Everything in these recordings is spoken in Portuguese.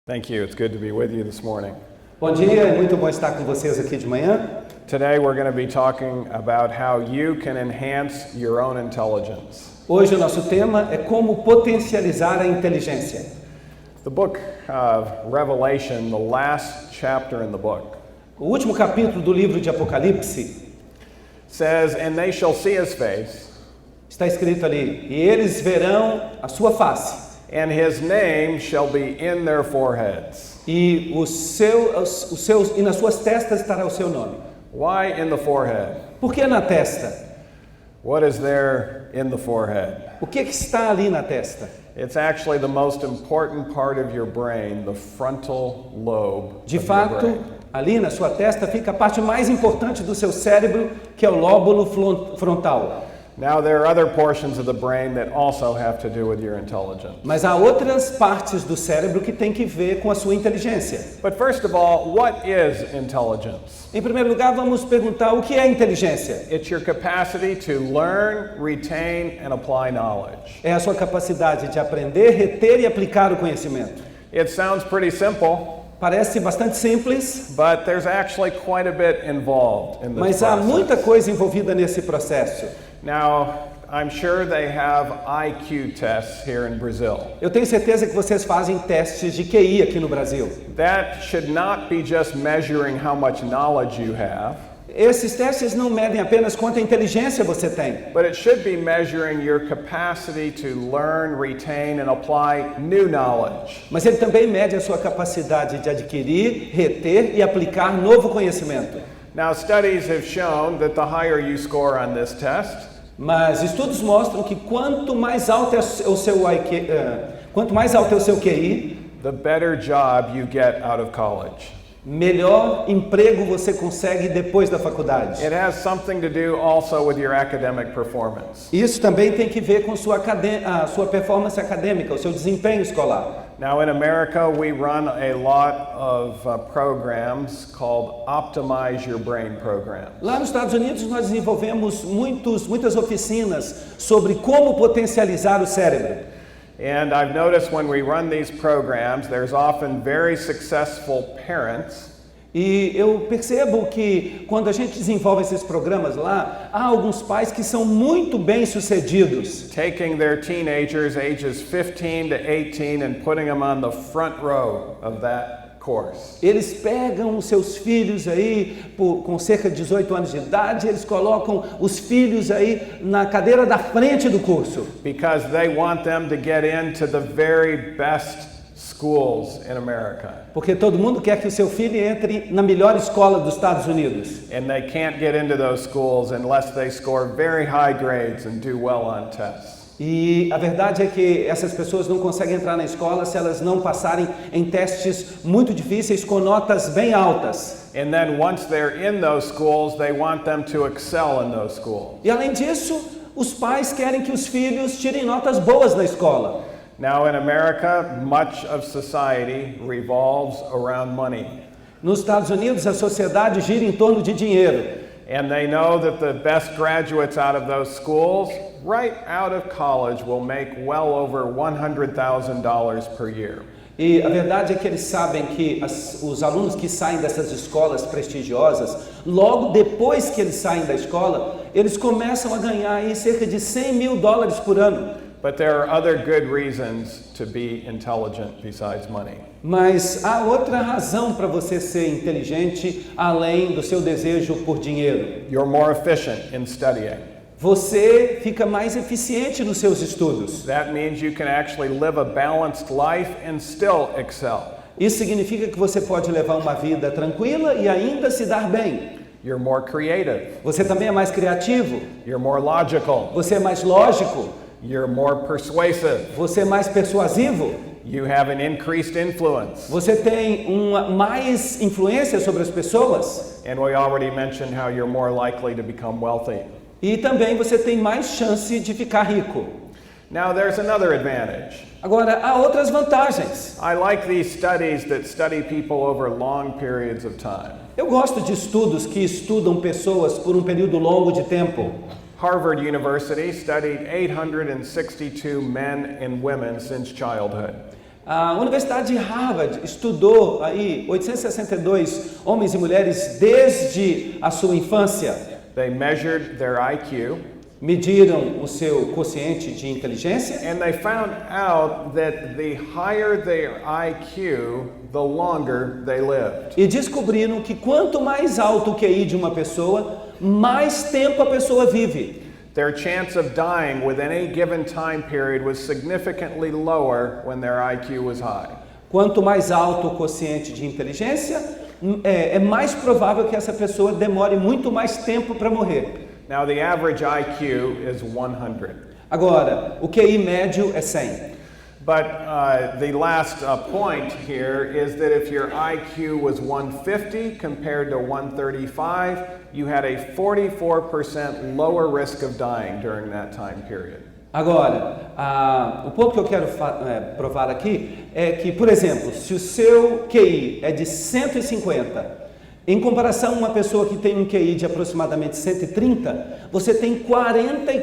Thank you. It's good to be with you this morning. Bom dia, é muito bom estar com vocês aqui de manhã. Today we're going to be talking about how you can enhance your own intelligence. Hoje o nosso tema é como potencializar a inteligência. The book of Revelation, the last chapter in the book, O último capítulo do livro de Apocalipse says, "And they shall see his face, está escrito ali: e eles verão a sua face, and his name shall be in their foreheads." e e nas suas testas estará o seu nome. Why in the forehead? Por que na testa? What is there in the forehead? O que está ali na testa? It's actually the most important part of your brain, the frontal lobe De of your fato, brain. ali na sua testa fica a parte mais importante do seu cérebro, que é o lóbulo frontal. Now there are other portions of the brain that also have to do with your intelligence. Mas há outras partes do cérebro que têm que ver com a sua inteligência. But first of all, what is intelligence? Em primeiro lugar, vamos perguntar o que é inteligência? It's your capacity to learn, retain, and apply knowledge. É a sua capacidade de aprender, reter e aplicar o conhecimento. It sounds pretty simple, Parece bastante simples, but there's actually quite a bit involved in this mas há process. muita coisa envolvida nesse processo. Now, I'm sure they have IQ tests here in Brazil. Eu tenho certeza que vocês fazem testes de QI aqui no Brasil. That should not be just measuring how much knowledge you have, Esses testes não medem apenas quanta inteligência você tem, but it should be measuring your capacity to learn, retain, and apply new knowledge. mas ele também mede a sua capacidade de adquirir, reter e aplicar novo conhecimento. Now, studies have shown that the higher you score on this test, Mas estudos mostram que quanto mais alto é o seu IQ, quanto mais alto é o seu QI, the better job you get out of college. melhor emprego você consegue depois da faculdade. It has something to do also with your academic performance. Isso também tem que ver com a sua performance acadêmica, o seu desempenho escolar. Now, in America, we run a lot of programs called Optimize Your Brain programs. Lá nos Estados Unidos nós desenvolvemos muitas oficinas sobre como potencializar o cérebro. And I've noticed when we run these programs, there's often very successful parents E eu percebo que quando a gente desenvolve esses programas lá, há alguns pais que são muito bem-sucedidos, taking their teenagers ages 15 to 18 and putting them on the front row of that course. Eles pegam os seus filhos aí com cerca de 18 anos de idade, eles colocam os filhos aí na cadeira da frente do curso, Because they want them to get into the very best schools in America. porque todo mundo quer que o seu filho entre na melhor escola dos Estados Unidos. And they can't get into those schools unless they score very high grades and do well on tests. E a verdade é que essas pessoas não conseguem entrar na escola se elas não passarem em testes muito difíceis com notas bem altas. And then once they're in those schools, they want them to excel in those schools. E além disso, os pais querem que os filhos tirem notas boas na escola. Now in America, much of society revolves around money. Nos Estados Unidos, a sociedade gira em torno de dinheiro. And they know that the best graduates out of those schools, right out of college, will make well over $100,000 per year. E a verdade é que eles sabem que os alunos que saem dessas escolas prestigiosas, logo depois que eles saem da escola, eles começam a ganhar aí cerca de $100 mil por ano. But there are other good reasons to be intelligent besides money. Mas há outra razão para você ser inteligente além do seu desejo por dinheiro. You're more efficient in studying. Você fica mais eficiente nos seus estudos. That means you can actually live a balanced life and still excel. Isso significa que você pode levar uma vida tranquila e ainda se dar bem. You're more creative. Você também é mais criativo. You're more logical. Você é mais lógico. You're more persuasive. Você é mais persuasivo. You have an increased influence. Você tem mais influência sobre as pessoas. And we already mentioned how you're more likely to become wealthy. E também você tem mais chance de ficar rico. Now there's another advantage. Agora, há outras vantagens. I like these studies that study people over long periods of time. Eu gosto de estudos que estudam pessoas por um período longo de tempo. Harvard University studied 862 men and women since childhood. A Universidade de Harvard estudou aí 862 homens e mulheres desde a sua infância. They measured their IQ, Mediram o seu quociente de inteligência and they found out that the higher their IQ, the longer they lived. e descobriram que quanto mais alto o QI de uma pessoa, mais tempo a pessoa vive. Their chance of dying within any given time period was significantly lower when their IQ was high. Quanto mais alto o quociente de inteligência, é mais provável que essa pessoa demore muito mais tempo para morrer. Now, the average IQ is 100. Agora, o QI médio é 100. But the last point here is that if your IQ was 150 compared to 135, you had a 44% lower risk of dying during that time period. Agora, o ponto que eu quero provar aqui é que, por exemplo, se o seu QI é de 150, em comparação a uma pessoa que tem um QI de aproximadamente 130, você tem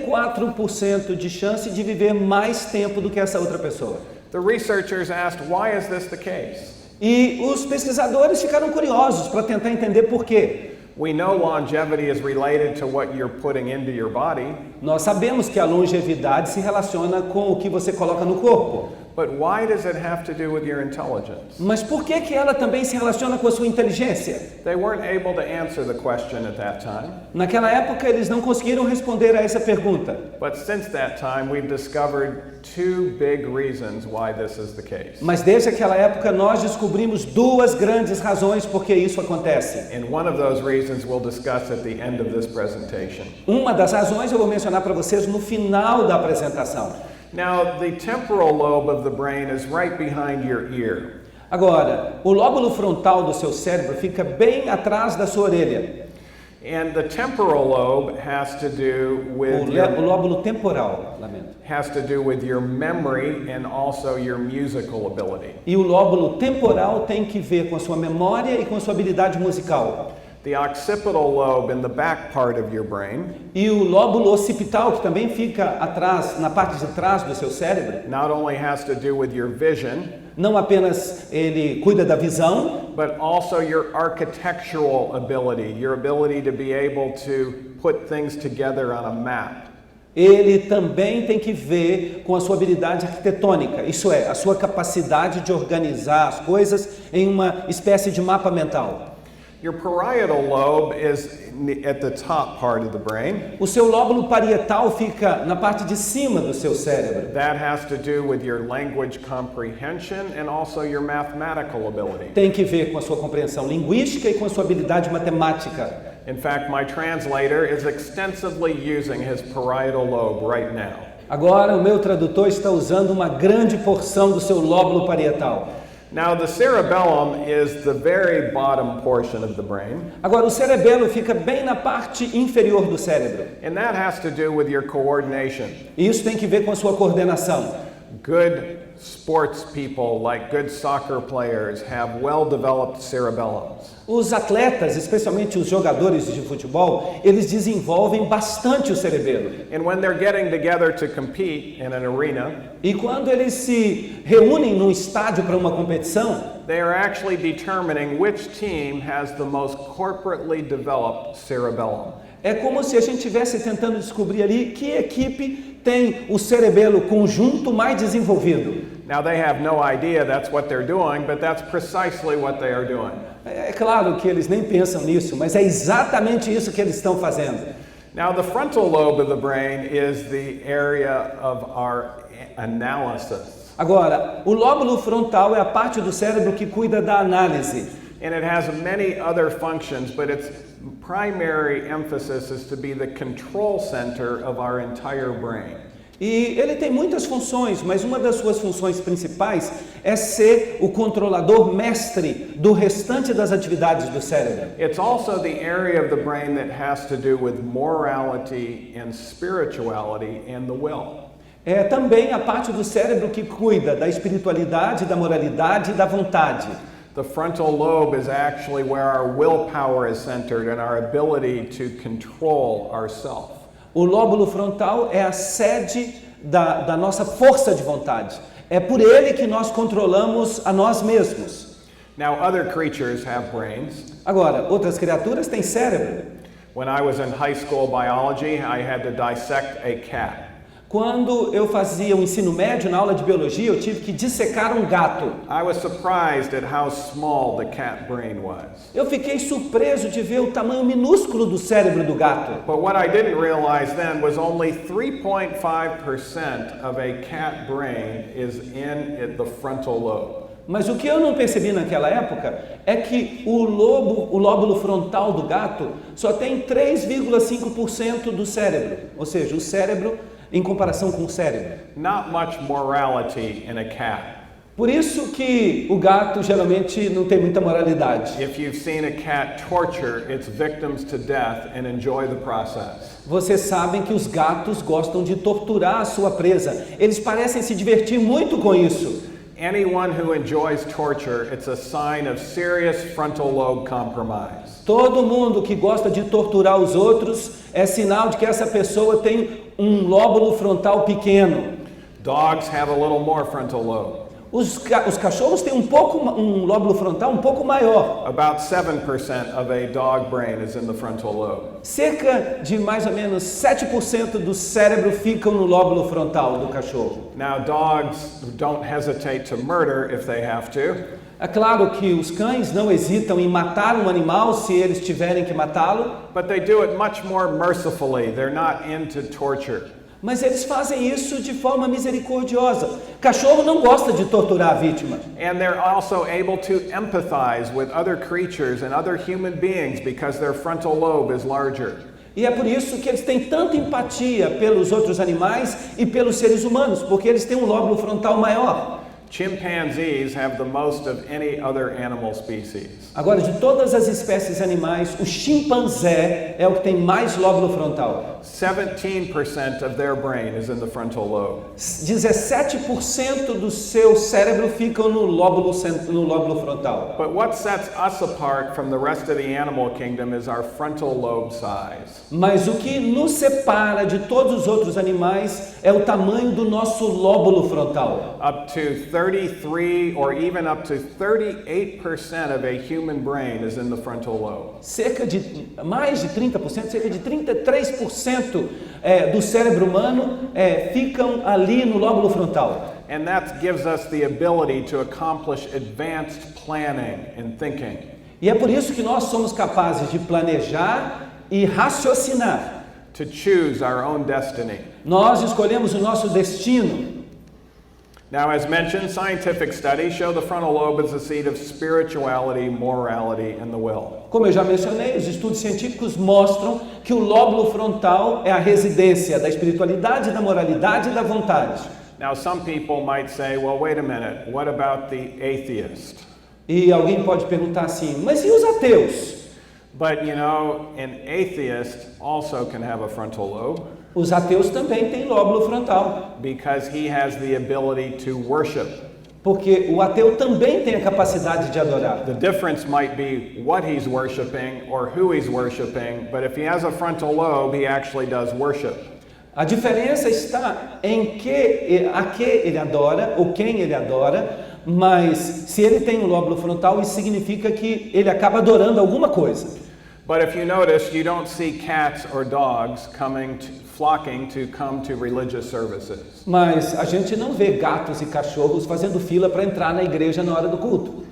44% de chance de viver mais tempo do que essa outra pessoa. The researchers asked, why is this the case? E os pesquisadores ficaram curiosos para tentar entender por quê. We know longevity is related to what you're putting into your body, Nós sabemos que a longevidade se relaciona com o que você coloca no corpo. but why does it have to do with your intelligence? Mas por que que ela também se relaciona com a sua inteligência? They weren't able to answer the question at that time, Naquela época eles não conseguiram responder a essa pergunta. but since that time we've discovered two big reasons why this is the case. Mas desde aquela época nós descobrimos duas grandes razões por que isso acontece. And one of those reasons we'll discuss at the end of this presentation. Uma das razões eu vou mencionar para vocês no final da apresentação. Now, the temporal lobe of the brain is right behind your ear. Agora, o lóbulo frontal do seu cérebro fica bem atrás da sua orelha. And the temporal lobe has to do with O lóbulo temporal, lamento. has to do with your memory and also your musical ability. E o lóbulo temporal tem que ver com a sua memória e com a sua habilidade musical. The occipital lobe in the back part of your brain E o lóbulo occipital, que também fica atrás, na parte de trás do seu cérebro, not only has to do with your vision, não apenas ele cuida da visão, but also your architectural ability, your ability to be able to put things together on a map. ele também tem que ver com a sua habilidade arquitetônica, isso é, a sua capacidade de organizar as coisas em uma espécie de mapa mental. Your parietal lobe is at the top part of the brain. O seu lóbulo parietal fica na parte de cima do seu cérebro. That has to do with your language comprehension and also your mathematical ability. Tem que ver com a sua compreensão linguística e com a sua habilidade matemática. In fact, my translator is extensively using his parietal lobe right now. Agora, o meu tradutor está usando uma grande porção do seu lóbulo parietal. Now, the cerebellum is the very bottom portion of the brain, Agora, o cerebelo fica bem na parte inferior do cérebro. and that has to do with your coordination. E isso tem que ver com a sua coordenação. Good sports people, like good soccer players, have well-developed cerebellums. Os atletas, especialmente os jogadores de futebol, eles desenvolvem bastante o cerebelo. And when they're getting together to compete in an arena, E quando eles se reúnem num estádio para uma competição, they are actually determining which team has the most corporately developed cerebellum. é como se a gente estivesse tentando descobrir ali que equipe tem o cerebelo conjunto mais desenvolvido. Now, they have no idea that's what they're doing, but that's precisely what they are doing. É claro que eles nem pensam nisso, mas é exatamente isso que eles estão fazendo. Now, the frontal lobe of the brain is the area of our analysis. Agora, o lóbulo frontal é a parte do cérebro que cuida da análise. And it has many other functions, but its primary emphasis is to be the control center of our entire brain. E ele tem muitas funções, mas uma das suas funções principais é ser o controlador mestre do restante das atividades do cérebro. It's also the area of the brain that has to do with morality and spirituality and the will. É também a parte do cérebro que cuida da espiritualidade, da moralidade e da vontade. The frontal lobe is actually where our willpower is centered and our ability to control ourselves. O lóbulo frontal é a sede da nossa força de vontade. É por ele que nós controlamos a nós mesmos. Now, other creatures have brains. Agora, outras criaturas têm cérebro. When I was in high school biology, I had to dissect a cat. Quando eu fazia o ensino médio, na aula de biologia, eu tive que dissecar um gato. I was surprised at how small the cat brain was. Eu fiquei surpreso de ver o tamanho minúsculo do cérebro do gato. But what I didn't realize then was only 3.5% of a cat brain is in the frontal lobe. Mas o que eu não percebi naquela época é que o lóbulo frontal do gato só tem 3,5% do cérebro. Ou seja, o cérebro em comparação com o cérebro. Not much morality in a cat. Por isso que o gato geralmente não tem muita moralidade. If you've seen a cat torture its victims to death and enjoy the process. Vocês sabem que os gatos gostam de torturar a sua presa. Eles parecem se divertir muito com isso. Anyone who enjoys torture, it's a sign of serious frontal lobe compromise. Todo mundo que gosta de torturar os outros é sinal de que essa pessoa tem um lóbulo frontal pequeno. Dogs have a little more frontal lobe. Os cachorros têm um lóbulo frontal um pouco maior. About 7% of a dog brain is in the frontal lobe. Cerca de mais ou menos 7% do cérebro ficam no lóbulo frontal do cachorro. Now, dogs don't hesitate to murder if they have to. É claro que os cães não hesitam em matar um animal se eles tiverem que matá-lo. But they do it much more mercifully. They're not into torture. Mas eles fazem isso de forma misericordiosa. Cachorro não gosta de torturar a vítima. And they're also able to empathize with other creatures and other human beings because their frontal lobe is larger. E é por isso que eles têm tanta empatia pelos outros animais e pelos seres humanos, porque eles têm um lóbulo frontal maior. Chimpanzees have the most of any other animal species. Agora, de todas as espécies animais, o chimpanzé é o que tem mais lóbulo frontal. 17% of their brain is in the frontal lobe. 17% do seu cérebro ficam no lóbulo frontal. But what sets us apart from the rest of the animal kingdom is our frontal lobe size. Mas o que nos separa de todos os outros animais é o tamanho do nosso lóbulo frontal. Up to 33 or even up to 38% of a human brain is in the frontal lobe. Mais de 30%, cerca de 33% do cérebro humano ficam ali no lóbulo frontal. And that gives us the ability to accomplish advanced planning and thinking. E é por isso que nós somos capazes de planejar e raciocinar. To choose our own destiny. Nós escolhemos o nosso destino. Now, as mentioned, scientific studies show the frontal lobe is the seat of spirituality, morality, and the will. Como eu já mencionei, os estudos científicos mostram que o lóbulo frontal é a residência da espiritualidade, da moralidade e da vontade. Now, some people might say, well, wait a minute, what about the atheist? E alguém pode perguntar assim, mas e os ateus? But, you know, an atheist also can have a frontal lobe. Os ateus também têm lóbulo frontal. Because he has the ability to worship. Porque o ateu também tem a capacidade de adorar. The difference might be what he's worshiping or who he's worshiping, but if he has a frontal lobe, he actually does worship. A diferença está em a que ele adora ou quem ele adora, mas se ele tem um lóbulo frontal, isso significa que ele acaba adorando alguma coisa. But if you notice, you don't see cats or dogs flocking to come to religious services. Mas a gente não vê gatos e cachorros fazendo fila para entrar na igreja na hora do culto.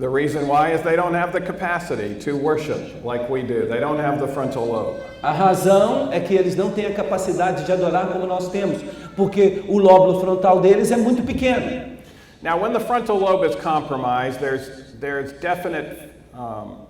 The reason why is they don't have the capacity to worship like we do. They don't have the frontal lobe. A razão é que eles não têm a capacidade de adorar como nós temos, porque o lóbulo frontal deles é muito pequeno. Now, when the frontal lobe is compromised, there's definite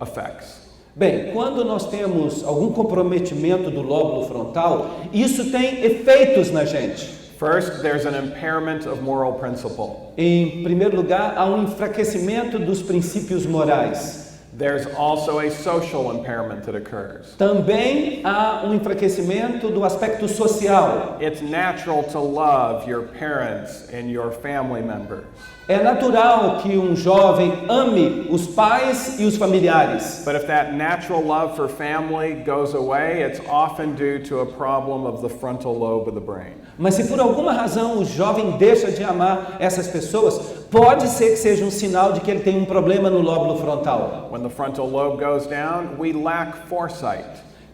effects. Bem, quando nós temos algum comprometimento do lóbulo frontal, isso tem efeitos na gente. First, there's an impairment of moral principle. Em primeiro lugar, há um enfraquecimento dos princípios morais. There's also a social impairment that occurs. Também há um enfraquecimento do aspecto social. It's natural to love your parents and your family members. É natural que um jovem ame os pais e os familiares. But if that natural love for family goes away, it's often due to a problem of the frontal lobe of the brain. Mas se por alguma razão o jovem deixa de amar essas pessoas, pode ser que seja um sinal de que ele tem um problema no lóbulo frontal. When the frontal lobe goes down, we lack foresight.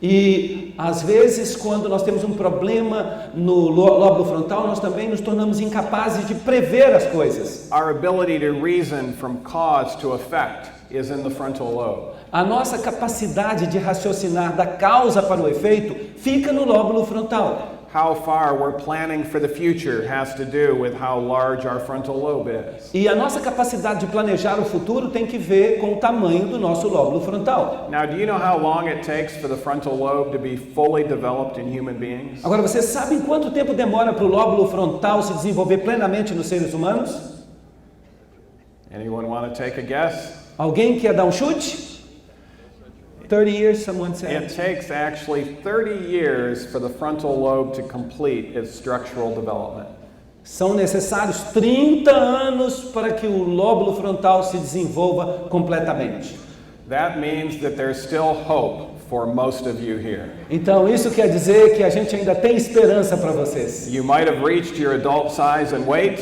E às vezes, quando nós temos um problema no lóbulo frontal, nós também nos tornamos incapazes de prever as coisas. Our ability to reason from cause to effect is in the frontal lobe. A nossa capacidade de raciocinar da causa para o efeito fica no lóbulo frontal. How far we're planning for the future has to do with how large our frontal lobe is. E a nossa capacidade de planejar o futuro tem que ver com o tamanho do nosso lóbulo frontal. Now, do you know how long it takes for the frontal lobe to be fully developed in human beings? Agora, você sabe quanto tempo demora para o lóbulo frontal se desenvolver plenamente nos seres humanos? Anyone want to take a guess? Alguém quer dar um chute? 30 years, someone said. It takes actually 30 years for the frontal lobe to complete its structural development. São necessários 30 anos para que o lóbulo frontal se desenvolva completamente. That means that there's still hope for most of you here. Então, isso quer dizer que a gente ainda tem esperança para vocês. You might have reached your adult size and weight,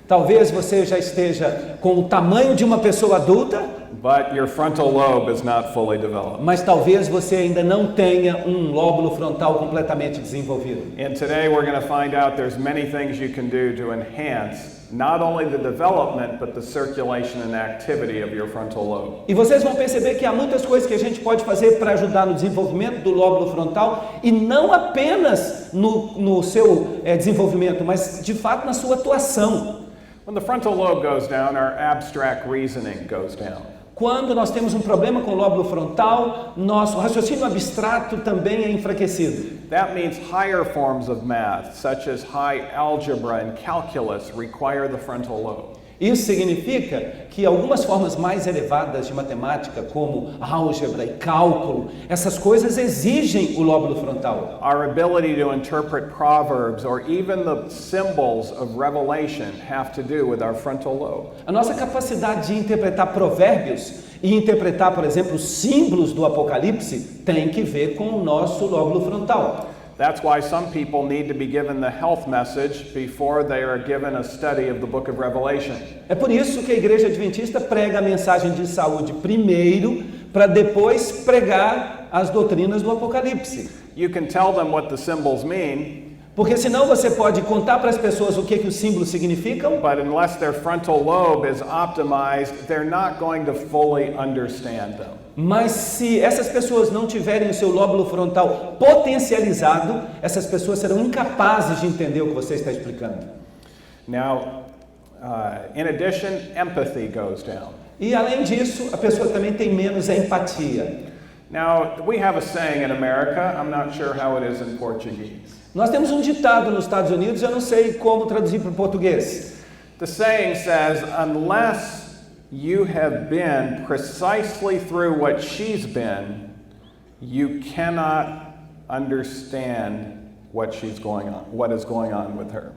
Talvez você já esteja com o tamanho de uma pessoa adulta, but your frontal lobe is not fully developed. mas talvez você ainda não tenha um lóbulo frontal completamente desenvolvido. And today we're going to find out there's many things you can do to enhance not only the development but the circulation and activity of your frontal lobe. E vocês vão perceber que há muitas coisas que a gente pode fazer para ajudar no desenvolvimento do lóbulo frontal e não apenas no seu desenvolvimento, mas de fato na sua atuação. When the frontal lobe goes down, our abstract reasoning goes down. Quando nós temos um problema com o lóbulo frontal, nosso raciocínio abstrato também é enfraquecido. That means higher forms of math, such as high algebra and calculus, require the frontal lobe. Isso significa que algumas formas mais elevadas de matemática, como álgebra e cálculo, essas coisas exigem o lóbulo frontal. Our ability to interpret proverbs or even the symbols of revelation have to do with our frontal lobe. A nossa capacidade de interpretar provérbios e interpretar, por exemplo, os símbolos do Apocalipse tem que ver com o nosso lóbulo frontal. That's why some people need to be given the health message before they are given a study of the book of Revelation. É por isso que a Igreja Adventista prega a mensagem de saúde primeiro, para depois pregar as doutrinas do Apocalipse. You can tell them what the symbols mean, Porque senão você pode contar para as pessoas o que os símbolos significam, but unless their frontal lobe is optimized, they're not going to fully understand them. mas se essas pessoas não tiverem o seu lóbulo frontal potencializado, essas pessoas serão incapazes de entender o que você está explicando. Now, in addition, empathy goes down. E além disso, a pessoa também tem menos empatia. Now, we have a saying in America, I'm not sure how it is in Portuguese. Nós temos um ditado nos Estados Unidos, eu não sei como traduzir para o português. The saying says, unless you have been precisely through what she's been, you cannot understand what is going on with her.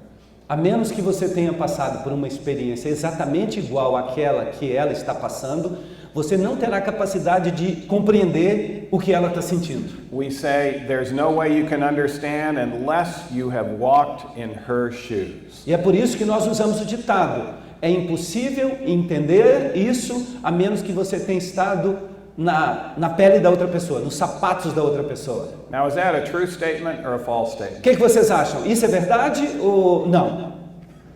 A menos que você tenha passado por uma experiência exatamente igual àquela que ela está passando, você não terá capacidade de compreender o que ela está sentindo. We say there's no way you can understand unless you have walked in her shoes. E é por isso que nós usamos o ditado: é impossível entender isso a menos que você tenha estado na pele da outra pessoa, nos sapatos da outra pessoa. Now, is that a true statement or a false O statement? que vocês acham? Isso é verdade ou não?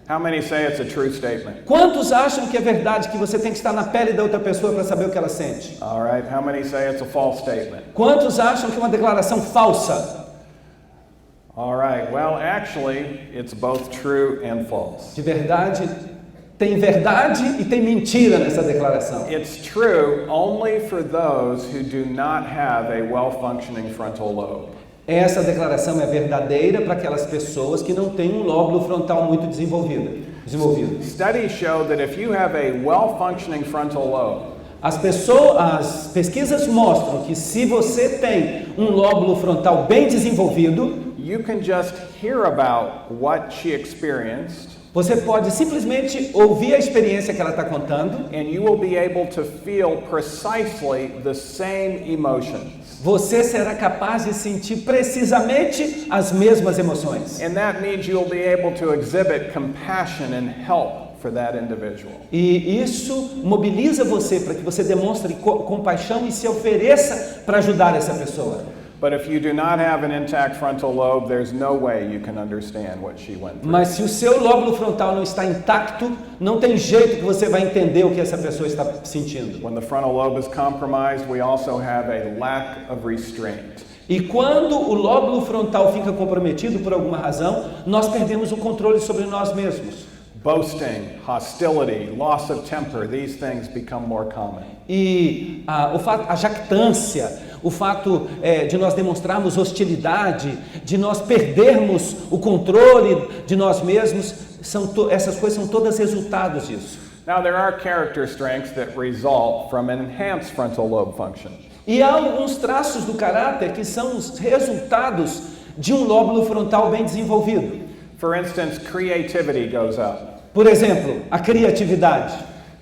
How many say it's a true statement? Quantos acham que é verdade que você tem que estar na pele da outra pessoa para saber o que ela sente? All right, how many say it's a false statement? Quantos acham que é uma declaração falsa? All right, well, actually, it's both true and false. De verdade, tem verdade e tem mentira nessa declaração. It's true only for those who do not have a well-functioning frontal lobe. Essa declaração é verdadeira para aquelas pessoas que não têm um lóbulo frontal muito desenvolvido. Studies show that if you have a well-functioning frontal lobe, As pesquisas mostram que se você tem um lóbulo frontal bem desenvolvido, you can just hear about what she experienced Você pode simplesmente ouvir a experiência que ela está contando. and you will be able to feel precisely the same emotions. Você será capaz de sentir precisamente as mesmas emoções. And that means you'll be able to exhibit compassion and help for that individual. E isso mobiliza você para que você demonstre compaixão e se ofereça para ajudar essa pessoa. But if you do not have an intact frontal lobe, there's no way you can understand what she went through. Mas se o seu lóbulo frontal não está intacto, não tem jeito que você vai entender o que essa pessoa está sentindo. When the frontal lobe is compromised, we also have a lack of restraint. E quando o lóbulo frontal fica comprometido por alguma razão, nós perdemos o controle sobre nós mesmos. Boasting, hostility, loss of temper, these things become more common. E a jactância, o fato de nós demonstrarmos hostilidade, de nós perdermos o controle de nós mesmos, essas coisas são todas resultados disso. Now, there are character strengths that result from an enhanced frontal lobe function. E há alguns traços do caráter que são os resultados de um lóbulo frontal bem desenvolvido. For instance, creativity goes up. Por exemplo, a criatividade.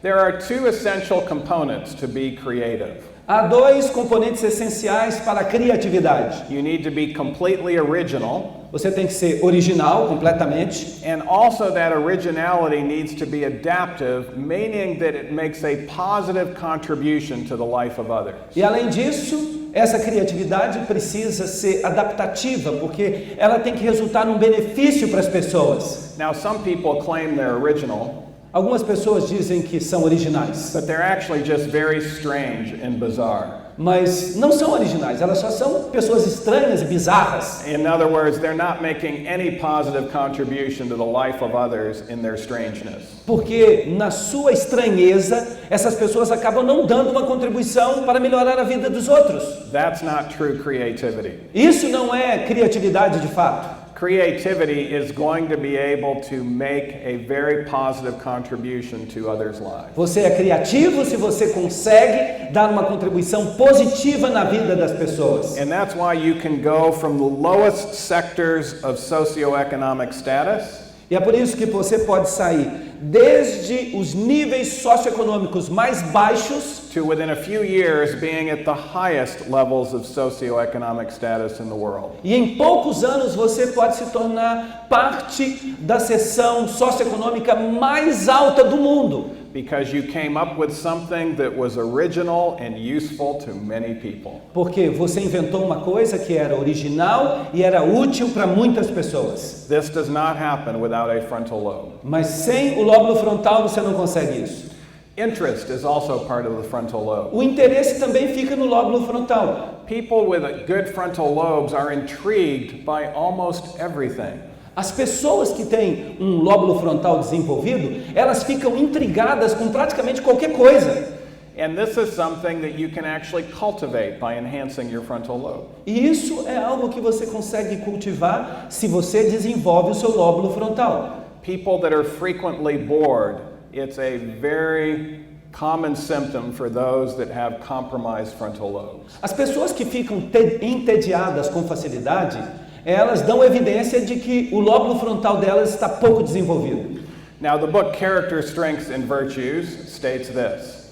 There are two essential components to be creative. Há dois componentes essenciais para a criatividade. You need to be completely original, Você tem que ser original completamente. and also that originality needs to be adaptive, meaning that it makes a positive contribution to the life of others. E além disso, essa criatividade precisa ser adaptativa, porque ela tem que resultar num benefício para as pessoas. Now, some people claim they're original, Algumas pessoas dizem que são originais, but they're actually just very strange and bizarre. mas não são originais, elas só são pessoas estranhas e bizarras. In other words, they're not making any positive contribution to the life of others in their strangeness. Porque na sua estranheza, essas pessoas acabam não dando uma contribuição para melhorar a vida dos outros. That's not true creativity. Isso não é criatividade de fato. Creativity is going to be able to make a very positive contribution to others' lives. Você é criativo se você consegue dar uma contribuição positiva na vida das pessoas. And that's why you can go from the lowest sectors of socioeconomic status E é por isso que você pode sair desde os níveis socioeconômicos mais baixos to within a few years being at the highest levels of socioeconomic status in the world. e em poucos anos você pode se tornar parte da seção socioeconômica mais alta do mundo. Because you came up with something that was original and useful to many people. Porque você inventou uma coisa que era original e era útil para muitas pessoas. This does not happen without a frontal lobe. Mas sem o lóbulo frontal você não consegue isso. Interest is also part of the frontal lobe. O interesse também fica no lóbulo frontal. People with good frontal lobes are intrigued by almost everything. As pessoas que têm um lóbulo frontal desenvolvido, elas ficam intrigadas com praticamente qualquer coisa. And this is something that you can actually cultivate by enhancing your frontal lobe. E isso é algo que você consegue cultivar se você desenvolve o seu lóbulo frontal. People that are frequently bored, it's a very common symptom for those that have compromised frontal lobes. As pessoas que ficam entediadas com facilidade, elas dão evidência de que o lóbulo frontal delas está pouco desenvolvido. Now, the book Character, Strengths, and Virtues states this.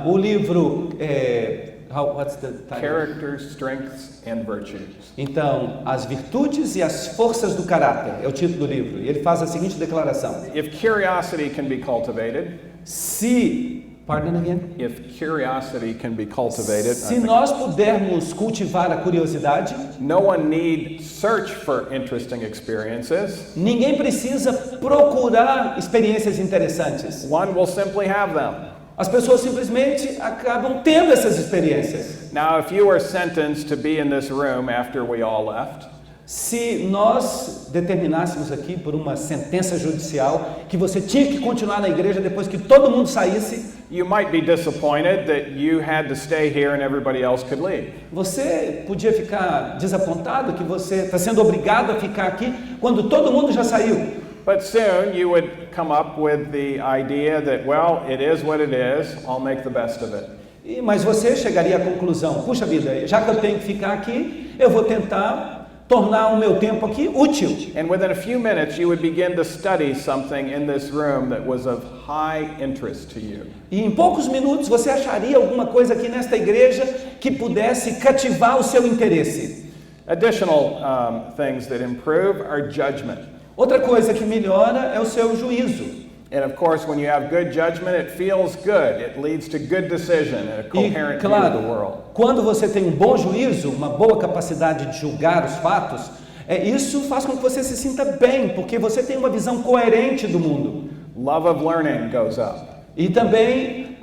O livro, what's the title? Character, Strengths, and Virtues. Então, as virtudes e as forças do caráter é o título do livro. E ele faz a seguinte declaração: If curiosity can be cultivated, pardon again? if curiosity can be cultivated, Se nós pudermos cultivar a curiosidade, no one need search for interesting experiences. ninguém precisa procurar experiências interessantes. One will simply have them. As pessoas simplesmente acabam tendo essas experiências. Now, if you were sentenced to be in this room after we all left, Se nós determinássemos aqui por uma sentença judicial que você tinha que continuar na igreja depois que todo mundo saísse, you might be disappointed that you had to stay here and everybody else could leave. você podia ficar desapontado que você está sendo obrigado a ficar aqui quando todo mundo já saiu. But soon you would come up with the idea that, well, it is what it is, I'll make the best of it. Mas você chegaria à conclusão: puxa vida, já que eu tenho que ficar aqui, eu vou tentar tornar o meu tempo aqui útil. And within a few minutes, you would begin to study something in this room that was of high interest to you. E em poucos minutos você acharia alguma coisa aqui nesta igreja que pudesse cativar o seu interesse. Additional things that improve are judgment. Outra coisa que melhora é o seu juízo. And of course, when you have good judgment, it feels good. It leads to good decision and a coherent view of the world. Quando você tem um bom juízo, uma boa capacidade de julgar os fatos, isso faz com que você se sinta bem, porque você tem uma visão coerente do mundo. Love of learning goes up. E também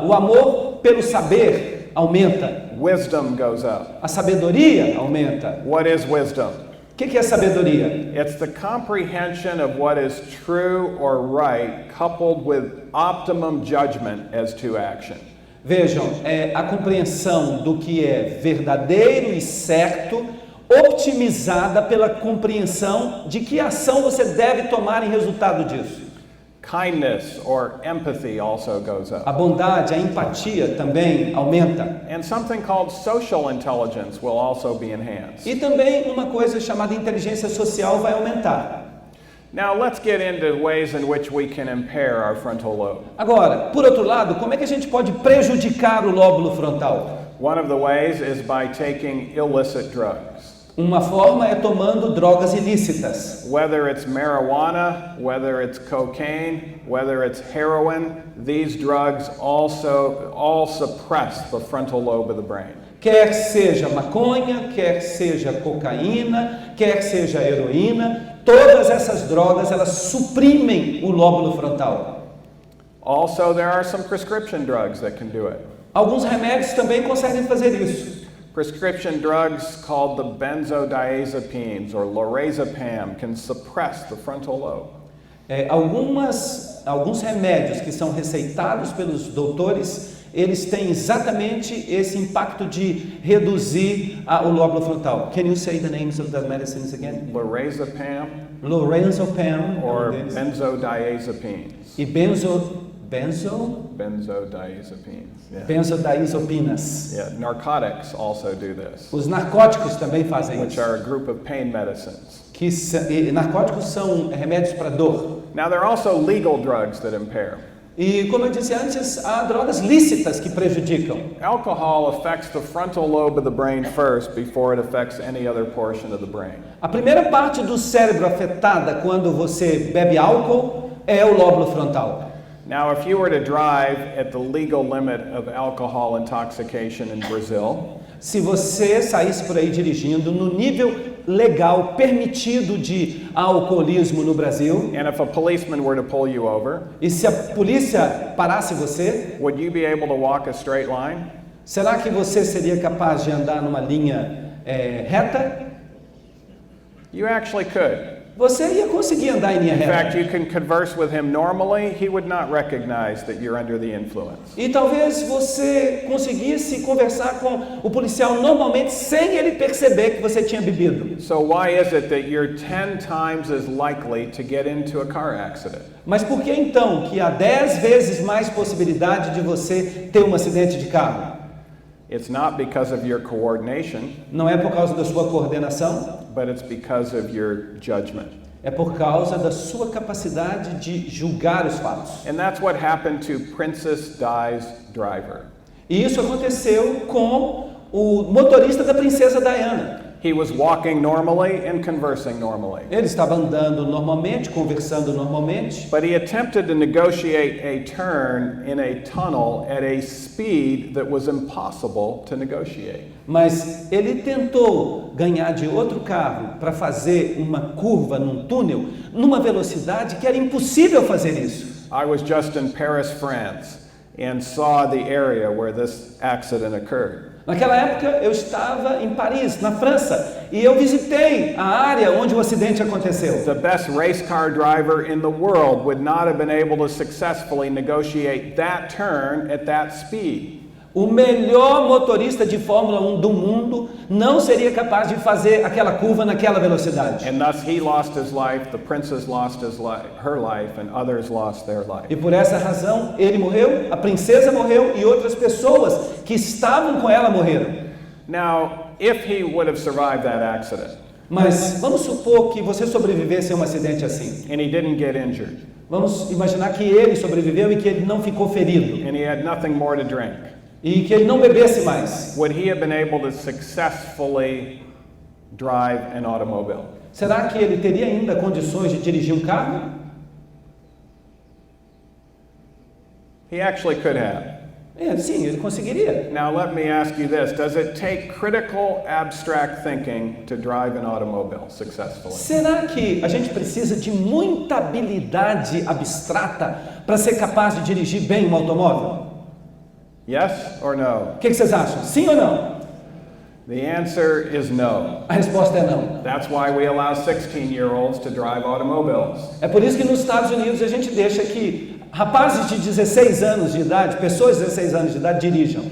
o amor pelo saber aumenta. Wisdom goes up. A sabedoria aumenta. What is wisdom? O que é sabedoria? It's the comprehension of what is true or right, coupled with optimum judgment as to action. Vejam, é a compreensão do que é verdadeiro e certo, optimizada pela compreensão de que ação você deve tomar em resultado disso. Kindness or empathy also goes up. A bondade, a empatia também aumenta. And something called social intelligence will also be enhanced. E também uma coisa chamada inteligência social vai aumentar. Now let's get into ways in which we can impair our frontal lobe. Agora, por outro lado, como é que a gente pode prejudicar o lóbulo frontal? One of the ways is by taking illicit drugs. Uma forma é tomando drogas ilícitas. Whether it's marijuana, whether it's cocaine, whether it's heroin, these drugs also all suppress the frontal lobe of the brain. Quer seja maconha, quer seja cocaína, quer seja heroína, todas essas drogas elas suprimem o lóbulo frontal. Also, there are some prescription drugs that can do it. Alguns remédios também conseguem fazer isso. Prescription drugs called the benzodiazepines or lorazepam can suppress the frontal lobe. Alguns remédios que são receitados pelos doutores, eles têm exatamente esse impacto de reduzir o lóbulo frontal. Can you say the names of the medicines again? Lorazepam Lorazepam or benzodiazepines. E Benzodiazepines. Yeah. benzodiazepinas. Yeah, narcotics also do this, Os narcóticos também fazem which isso. are a group of pain medicines. Narcóticos são remédios para dor. Now, there are also legal drugs that impair. E como eu disse antes, há drogas lícitas que prejudicam. Alcohol affects the frontal lobe of the brain first before it affects any other portion of the brain. A primeira parte do cérebro afetada quando você bebe álcool é o lóbulo frontal. Now, if you were to drive at the legal limit of alcohol intoxication in Brazil, se você saísse por aí dirigindo no nível legal permitido de alcoolismo no Brasil, and if a policeman were to pull you over, e se a polícia parasse você, would you be able to walk a straight line? será que você seria capaz de andar numa linha reta? You actually could. Você ia conseguir andar em linha In fact, reta. you can converse with him normally. He would not recognize that you're under the influence. E talvez você conseguisse conversar com o policial normalmente sem ele perceber que você tinha bebido. So why is it that you're 10 times as likely to get into a car accident? Mas por que então que há 10 vezes mais possibilidade de você ter um acidente de carro? It's not because of your coordination, Não é por causa da sua coordenação, but it's because of your judgment. é por causa da sua capacidade de julgar os fatos. And that's what happened to Princess Di's driver. E isso aconteceu com o motorista da princesa Diana. He was walking normally and conversing normally. Ele estava andando normalmente, conversando normalmente, But he attempted to negotiate a turn in a tunnel at a speed that was impossible to negotiate. mas ele tentou ganhar de outro carro para fazer uma curva num túnel numa velocidade que era impossível fazer isso. I was just in Paris, France, and saw the area where this accident occurred. Naquela época eu estava em Paris, na França, e eu visitei a área onde o acidente aconteceu. The best race car driver in the world would not have been able to successfully negotiate that turn at that speed. O melhor motorista de Fórmula 1 do mundo não seria capaz de fazer aquela curva naquela velocidade. And thus he lost his life, the princess lost her life, and others lost their life. E por essa razão ele morreu, a princesa morreu e outras pessoas que estavam com ela morreram. Now, if he would have survived that accident, Mas vamos supor que você sobrevivesse a um acidente assim. and he didn't get injured, Vamos imaginar que ele sobreviveu e que ele não ficou ferido. and he had nothing more to drink. E que ele não bebesse mais. Would he have been able to successfully drive an automobile? Será que ele teria ainda condições de dirigir um carro? He actually could have. Sim, ele conseguiria. Now let me ask you this. Does it take critical abstract thinking to drive an automobile successfully? Será que a gente precisa de muita habilidade abstrata para ser capaz de dirigir bem um automóvel? Yes or no? O que vocês acham? Sim ou não? The answer is no. A resposta é não. That's why we allow 16-year-olds to drive automobiles. É por isso que nos Estados Unidos a gente deixa que rapazes de 16 anos de idade, pessoas de 16 anos de idade dirijam.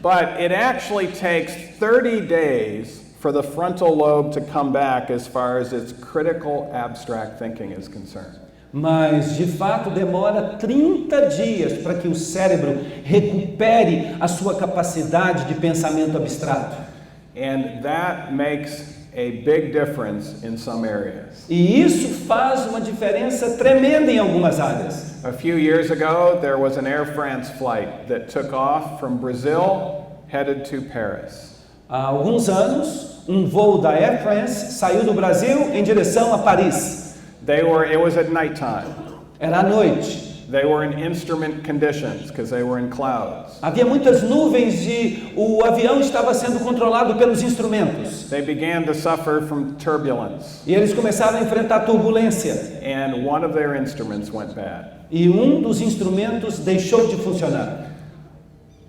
But it actually takes 30 days for the frontal lobe to come back as far as its critical abstract thinking is concerned. Mas, de fato, demora 30 dias para que o cérebro recupere a sua capacidade de pensamento abstrato. And that makes a big difference in some areas. E isso faz uma diferença tremenda em algumas áreas. A few years ago, there was an Air France flight that took off from Brazil, headed to Paris. Há alguns anos, um voo da Air France saiu do Brasil em direção a Paris. It was at nighttime. Era à noite. They were in instrument conditions because they were in clouds. Havia muitas nuvens e o avião estava sendo controlado pelos instrumentos. They began to suffer from turbulence. E eles começaram a enfrentar turbulência. And one of their instruments went bad. E um dos instrumentos deixou de funcionar.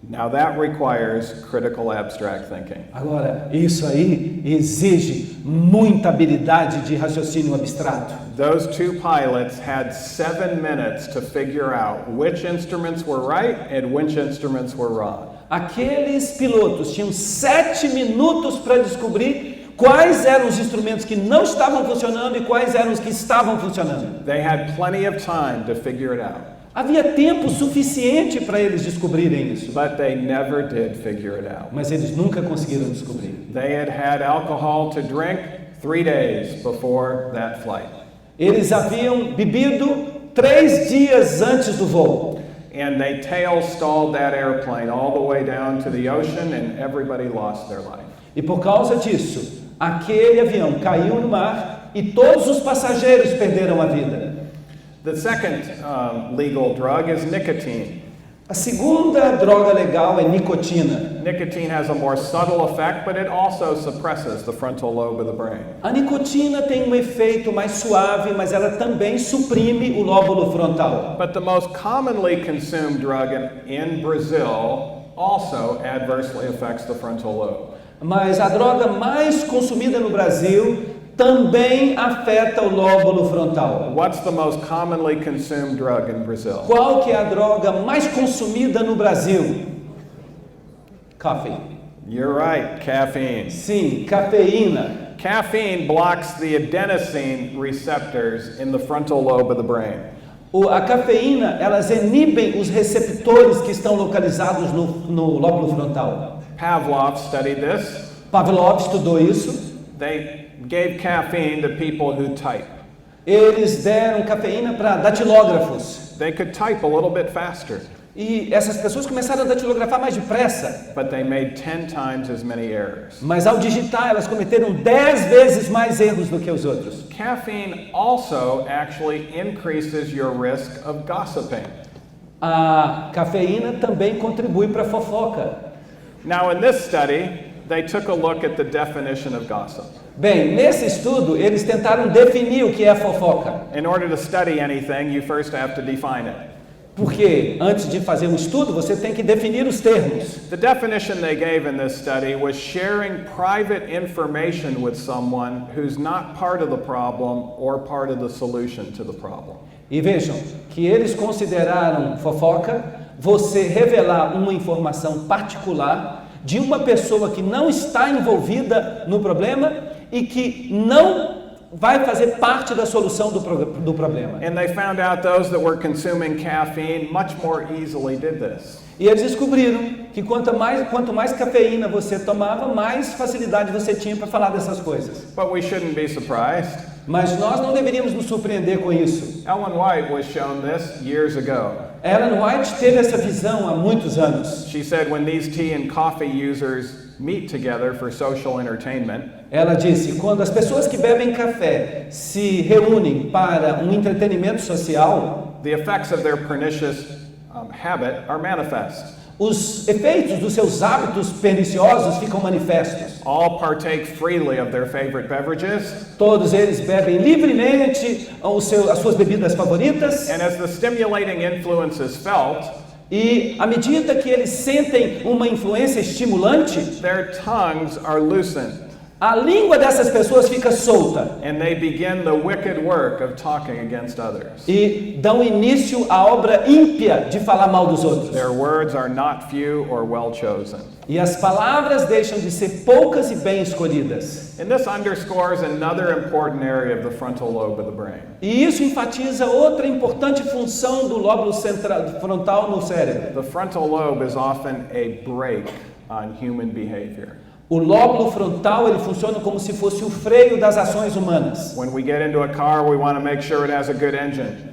Now that requires critical abstract thinking. Agora, isso aí exige muita habilidade de raciocínio abstrato. Those two pilots had 7 minutes to figure out which instruments were right and which instruments were wrong. Aqueles pilotos tinham 7 minutos para descobrir quais eram os instrumentos que não estavam funcionando e quais eram os que estavam funcionando. They had plenty of time to figure it out. Havia tempo suficiente para eles descobrirem isso. But they never did figure it out. Mas eles nunca conseguiram descobrir. They had alcohol to drink 3 days before that flight. Eles haviam bebido 3 dias antes do voo. And they tail stalled that airplane all the way down to the ocean and everybody lost their life. E por causa disso, aquele avião caiu no mar e todos os passageiros perderam a vida. The second legal drug is nicotine. A segunda droga legal é nicotina. Nicotine has a more subtle effect, but it also suppresses the frontal lobe of the brain. A nicotina tem um efeito mais suave, mas ela também suprime o lóbulo frontal. But the most commonly consumed drug in Brazil also adversely affects the frontal lobe. Mas a droga mais consumida no Brasil também afeta o lóbulo frontal. What's the most commonly consumed drug in Brazil? Qual que é a droga mais consumida no Brasil? Coffee. You're right, caffeine. Sim, cafeína. Caffeine blocks the adenosine receptors in the frontal lobe of the brain. A cafeína, elas inibem os receptores que estão localizados no lóbulo frontal. Pavlov studied this. Pavlov estudou isso. They gave caffeine to people who type. Eles deram cafeína para datilógrafos. They could type a little bit faster. E essas pessoas começaram a datilografar mais depressa. But they made 10 times as many errors. Mas ao digitar, elas cometeram 10 vezes mais erros do que os outros. Caffeine also actually increases your risk of gossiping. A cafeína também contribui para a fofoca. Now, in this study, they took a look at the definition of gossip. Bem, nesse estudo, eles tentaram definir o que é fofoca. In order to study anything, you first have to define it. Porque antes de fazer um estudo, você tem que definir os termos. The definition they gave in this study was sharing private information with someone who's not part of the problem or part of the solution to the problem. E vejam que eles consideraram fofoca você revelar uma informação particular de uma pessoa que não está envolvida no problema e que não vai fazer parte da solução do problema. And they found out those that were consuming caffeine much more easily did this. E eles descobriram que quanto mais cafeína você tomava, mais facilidade você tinha para falar dessas coisas. But we shouldn't be surprised. Mas nós não deveríamos nos surpreender com isso. Ellen White was shown this years ago. Ellen White teve essa visão há muitos anos. She said when these tea and coffee users meet together for social entertainment, Ela disse, quando as pessoas que bebem café se reúnem para um entretenimento social, the effects of their pernicious habit are manifest. os efeitos dos seus hábitos perniciosos ficam manifestos. All partake freely of their favorite beverages, Todos eles bebem livremente as suas bebidas favoritas. and as the stimulating influence is felt, E à medida que eles sentem uma influência estimulante, their tongues are loosened, a língua dessas pessoas fica solta and they begin the wicked work of talking against others. e dão início à obra ímpia de falar mal dos outros. Their words are not few or well chosen. E as palavras deixam de ser poucas e bem escolhidas. And this underscores another important area of the frontal lobe of the brain. E isso enfatiza outra importante função do lóbulo frontal no cérebro. The frontal lobe is often a brake on human behavior. O lóbulo frontal ele funciona como se fosse o freio das ações humanas. When we get into a car, we want to make sure it has a good engine.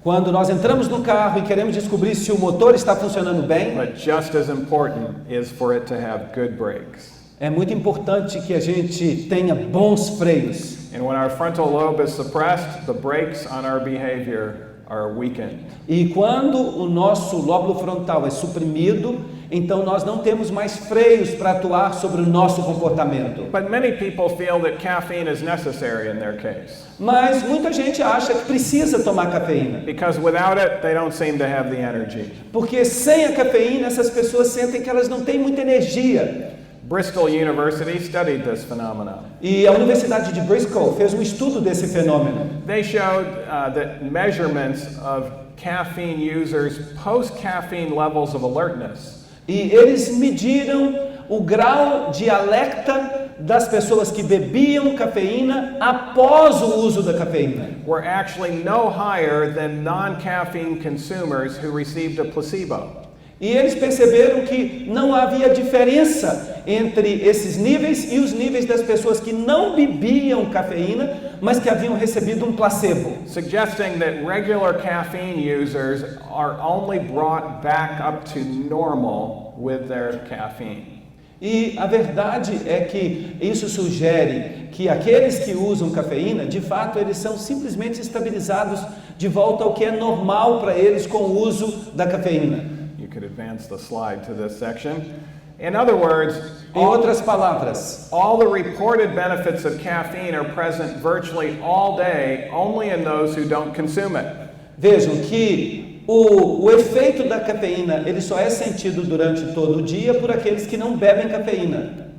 Quando nós entramos no carro e queremos descobrir se o motor está funcionando bem, But just as important is for it to have good brakes. é muito importante que a gente tenha bons freios. And when our frontal lobe is suppressed, the brakes on our behavior are weakened. E quando o nosso lóbulo frontal é suprimido, então nós não temos mais freios para atuar sobre o nosso comportamento. But many people feel that caffeine is necessary in their case, Mas muita gente acha que precisa tomar cafeína. because without it, they don't seem to have the energy. Porque sem a cafeína, essas pessoas sentem que elas não têm muita energia. Bristol University studied this phenomenon. E a Universidade de Bristol fez um estudo desse fenômeno. They showed that measurements of caffeine users' post-caffeine levels of alertness E eles mediram o grau de alerta das pessoas que bebiam cafeína após o uso da cafeína. were actually no higher than non-caffeine consumers who received a placebo. E eles perceberam que não havia diferença entre esses níveis e os níveis das pessoas que não bebiam cafeína, mas que haviam recebido um placebo. Suggesting that regular caffeine users are only brought back up to normal with their caffeine. E a verdade é que isso sugere que aqueles que usam cafeína, de fato, eles são simplesmente estabilizados de volta ao que é normal para eles com o uso da cafeína. You could advance the slide to this section. In other words, Em outras palavras, all the reported benefits of caffeine are present virtually all day, only in those who don't consume it. vejam que o efeito da cafeína ele só é sentido durante todo o dia por aqueles que não bebem cafeína.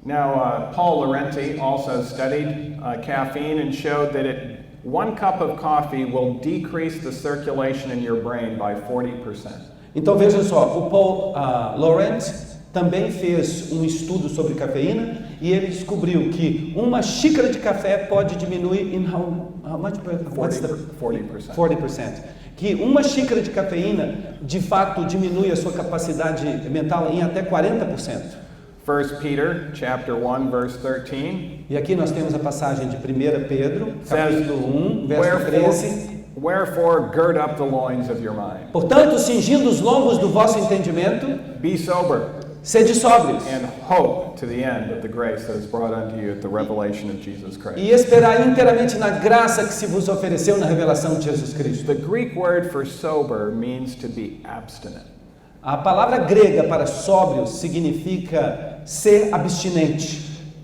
Now, Paul Laurenti also studied caffeine and showed that 1 cup of coffee will decrease the circulation in your brain by 40%. Então vejam só, o Paul Laurent também fez um estudo sobre cafeína e ele descobriu que uma xícara de café pode diminuir in how much? What's the 40%. 40%. Que uma xícara de cafeína de fato diminui a sua capacidade mental em até 40%. 1 Peter chapter 1 verse 13 E aqui nós temos a passagem de 1 Pedro, says, capítulo 1, verso 13. Wherefore gird up the loins of your mind. Portanto, cingindo os lombos do vosso entendimento, Be sober sede sóbrios and hope to the end of the grace that is brought unto you at the revelation of Jesus Christ. e esperai inteiramente na graça que se vos ofereceu na revelação de Jesus Cristo. The Greek word for sober means to be abstinent. A palavra grega para sóbrio significa ser abstinente.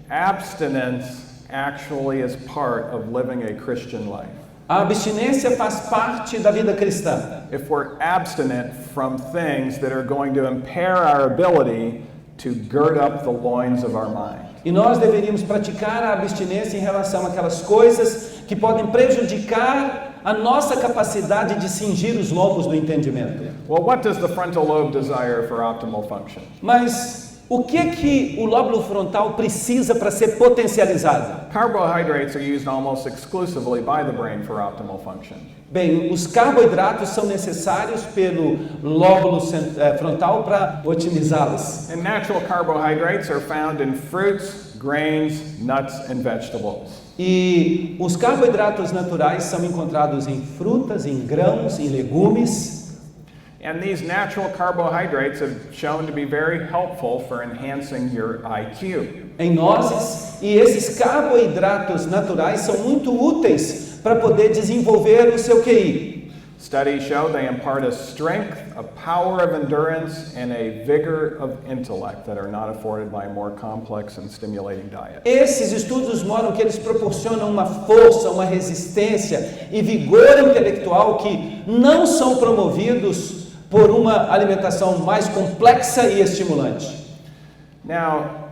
Abstinence actually is part of living a Christian life. A abstinência faz parte da vida cristã. If we're abstinent from things that are going to impair our ability to gird up the loins of our mind. E nós deveríamos praticar a abstinência em relação àquelas coisas que podem prejudicar a nossa capacidade de cingir os lombos do entendimento. Well, what does the frontal lobe desire for optimal function? Mas o que o lóbulo frontal precisa para ser potencializado? Carbohydrates are used almost exclusively by the brain for optimal function. Bem, os carboidratos são necessários pelo lóbulo frontal para otimizá-los. And natural carbohydrates are found in fruits, grains, nuts, and vegetables. E os carboidratos naturais são encontrados em frutas, em grãos, em legumes. And these natural carbohydrates have shown to be very helpful for enhancing your IQ. Em nozes, e esses carboidratos naturais são muito úteis para poder desenvolver o seu QI. Studies show they impart a strength, a power of endurance, and a vigor of intellect that are not afforded by a more complex and stimulating diet. Esses estudos mostram que eles proporcionam uma força, uma resistência e vigor intelectual que não são promovidos por uma alimentação mais complexa e estimulante. Now,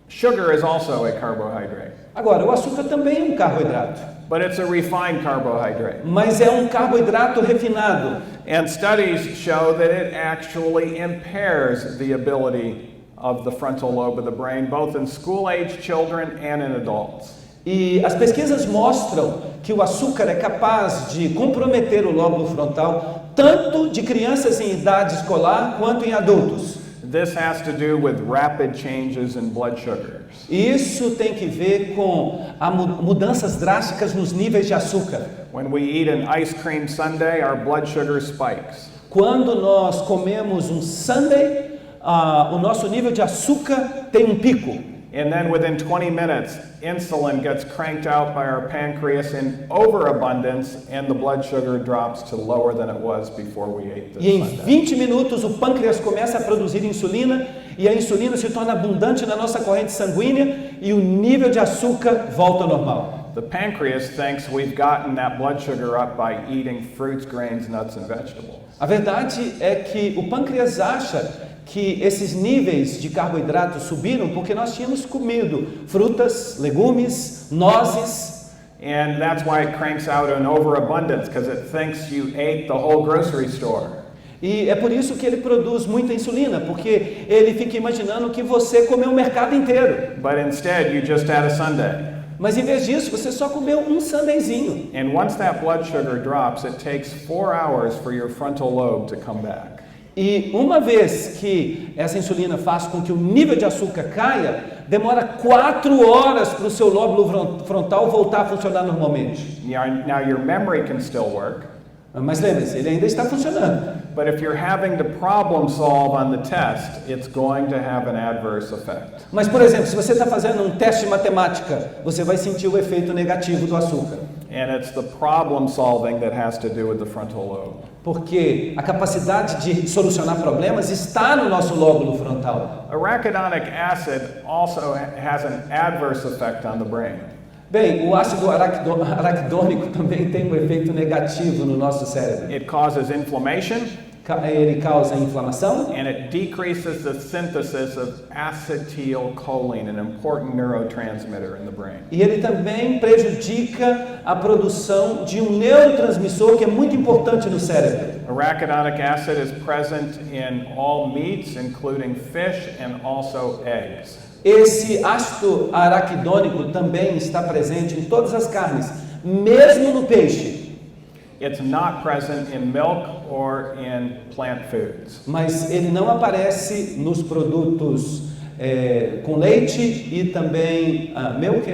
sugar is also a carbohydrate, Agora, o açúcar também é um carboidrato, but it's a refined carbohydrate. mas é um carboidrato refinado. And studies show that it actually impairs the ability of the frontal lobe of the brain, both in school-age children and in adults. E as pesquisas mostram que o açúcar é capaz de comprometer o lóbulo frontal, tanto de crianças em idade escolar quanto em adultos. This has to do with rapid changes in blood sugars. Isso tem que ver com mudanças drásticas nos níveis de açúcar. When we eat an ice cream sundae, our blood sugar spikes. Quando nós comemos um sundae, o nosso nível de açúcar tem um pico. And then within 20 minutes, insulin gets cranked out by our pancreas in overabundance, and the blood sugar drops to lower than it was before we ate the E em sundae. 20 minutos o pâncreas começa a produzir insulina e a insulina se torna abundante na nossa corrente sanguínea e o nível de açúcar volta ao normal. The pancreas thinks we've gotten that blood sugar up by eating fruits, grains, nuts, and vegetables. A verdade é que o pâncreas acha que esses níveis de carboidratos subiram porque nós tínhamos comido frutas, legumes, nozes. And that's why it cranks out an overabundance, because it thinks you ate the whole grocery store. E é por isso que ele produz muita insulina, porque ele fica imaginando que você comeu o mercado inteiro. But instead, you just had a sundae. Mas em vez disso, você só comeu um sundaezinho. And once that blood sugar drops, it takes 4 hours for your frontal lobe to come back. E uma vez que essa insulina faz com que o nível de açúcar caia, demora 4 horas para o seu lóbulo frontal voltar a funcionar normalmente. Now your memory can still work. Mas lembre-se, ele ainda está funcionando. But if you're having to problem solve on the test, it's going to have an adverse effect. Mas, por exemplo, se você está fazendo um teste de matemática, você vai sentir o efeito negativo do açúcar. And it's the problem solving that has to do with the frontal lobe. Porque a capacidade de solucionar problemas está no nosso lóbulo frontal. Arachidonic acid also has an adverse effect on the brain. Bem, o ácido araquidônico também tem um efeito negativo no nosso cérebro. It causes inflammation. Ele causa inflamação. And it decreases the synthesis of acetylcholine, an important neurotransmitter in the brain. E ele também prejudica a produção de um neurotransmissor que é muito importante no cérebro. Arachidonic acid is present in all meats, including fish and also eggs. Esse ácido araquidônico também está presente em todas as carnes, mesmo no peixe. It's not present in milk or in plant foods. Mas ele não aparece nos produtos com leite e também milk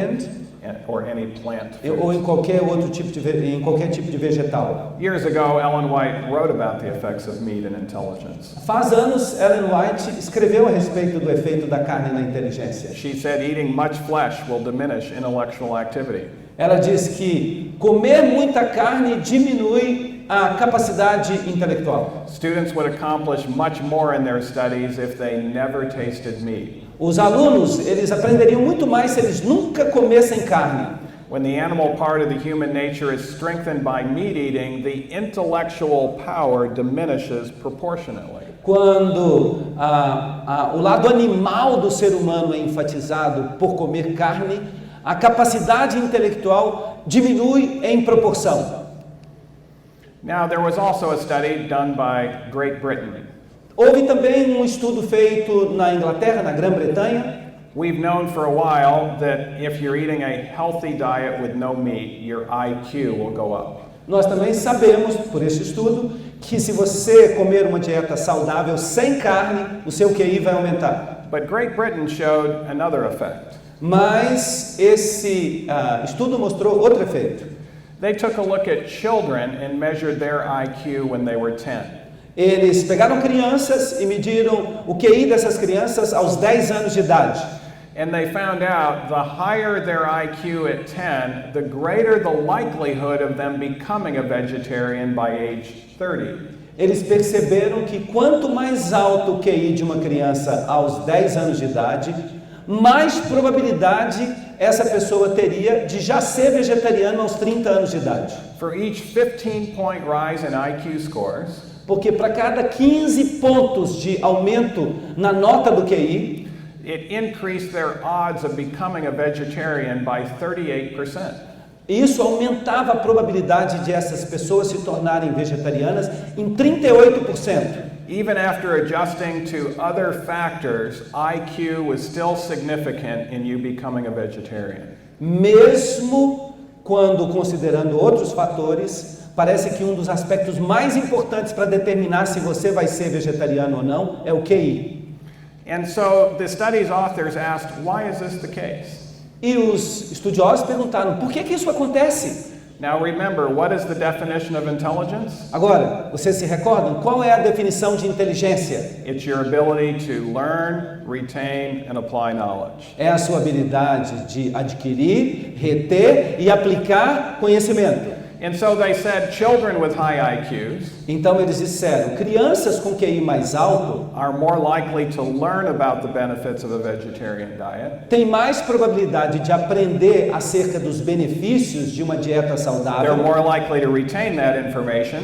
or any plant foods. ou em qualquer outro tipo de vegetal. Years ago, Ellen White wrote about the effects of meat and intelligence. Faz anos, Ellen White escreveu a respeito do efeito da carne na inteligência. She said eating much flesh will diminish intellectual activity. Ela diz que comer muita carne diminui a capacidade intelectual. Students would accomplish much more in their studies if they never tasted meat. Os alunos, eles aprenderiam muito mais se eles nunca comessem carne. When the animal part of the human nature is strengthened by meat eating, the intellectual power diminishes proportionately. Quando o lado animal do ser humano é enfatizado por comer carne, a capacidade intelectual diminui em proporção. Now, there was also a study done by Great Britain. Houve também um estudo feito na Inglaterra, na Grã-Bretanha. We've known for a while that if you're eating a healthy diet with no meat, your IQ will go up. Nós também sabemos, por esse estudo, que se você comer uma dieta saudável sem carne, o seu QI vai aumentar. But Great Britain showed another effect. Mas esse estudo mostrou outro efeito. They took a look at children and measured their IQ when they were 10. Eles pegaram crianças e mediram o QI dessas crianças aos 10 anos de idade. And they found out the higher their IQ at 10, the greater the likelihood of them becoming a vegetarian by age 30. Eles perceberam que quanto mais alto o QI de uma criança aos 10 anos de idade, mais probabilidade essa pessoa teria de já ser vegetariano aos 30 anos de idade. For each 15-point rise in IQ scores, porque para cada 15 pontos de aumento na nota do QI, it increased their odds of becoming a vegetarian by 38%. Isso aumentava a probabilidade de essas pessoas se tornarem vegetarianas em 38%. Even after adjusting to other factors, IQ was still significant in you becoming a vegetarian. Mesmo quando considerando outros fatores, parece que um dos aspectos mais importantes para determinar se você vai ser vegetariano ou não é o QI. And so the study's authors asked, why is this the case? E os estudiosos perguntaram, por que isso acontece? Now remember, what is the definition of intelligence? Agora, vocês se recordam? Qual é a definição de inteligência? It's your ability to learn, retain, and apply knowledge. É a sua habilidade de adquirir, reter e aplicar conhecimento. And so they said children with high IQs Então eles disseram, crianças com QI mais alto are more likely to learn about the benefits of a vegetarian diet. têm mais probabilidade de aprender acerca dos benefícios de uma dieta They're saudável. more likely to retain that information,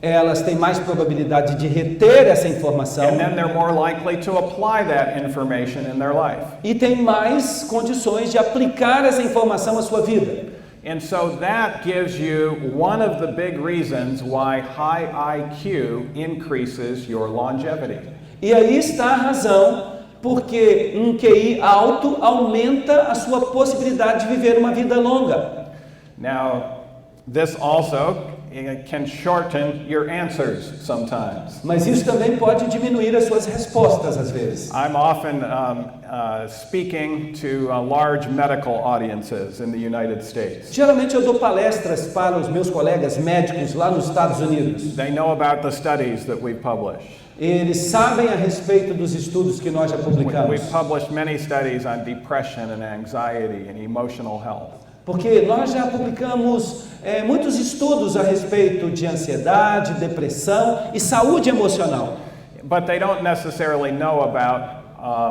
Elas têm mais probabilidade de reter essa informação and then they're more likely to apply that information in their life. e têm mais condições de aplicar essa informação à sua vida. And so that gives you one of the big reasons why high IQ increases your longevity. E aí está a razão porque um QI alto aumenta a sua possibilidade de viver uma vida longa. Now, this also can shorten your answers sometimes. Mas isso também pode diminuir as suas respostas às vezes. I'm often speaking to large medical audiences in the United States. Geralmente eu dou palestras para os meus colegas médicos lá nos Estados Unidos. They know about the studies that we publish. Eles sabem a respeito dos estudos que nós já publicamos. We've published many studies on depression and anxiety and emotional health. Porque nós já publicamos muitos estudos a respeito de ansiedade, depressão e saúde emocional. But they don't necessarily know about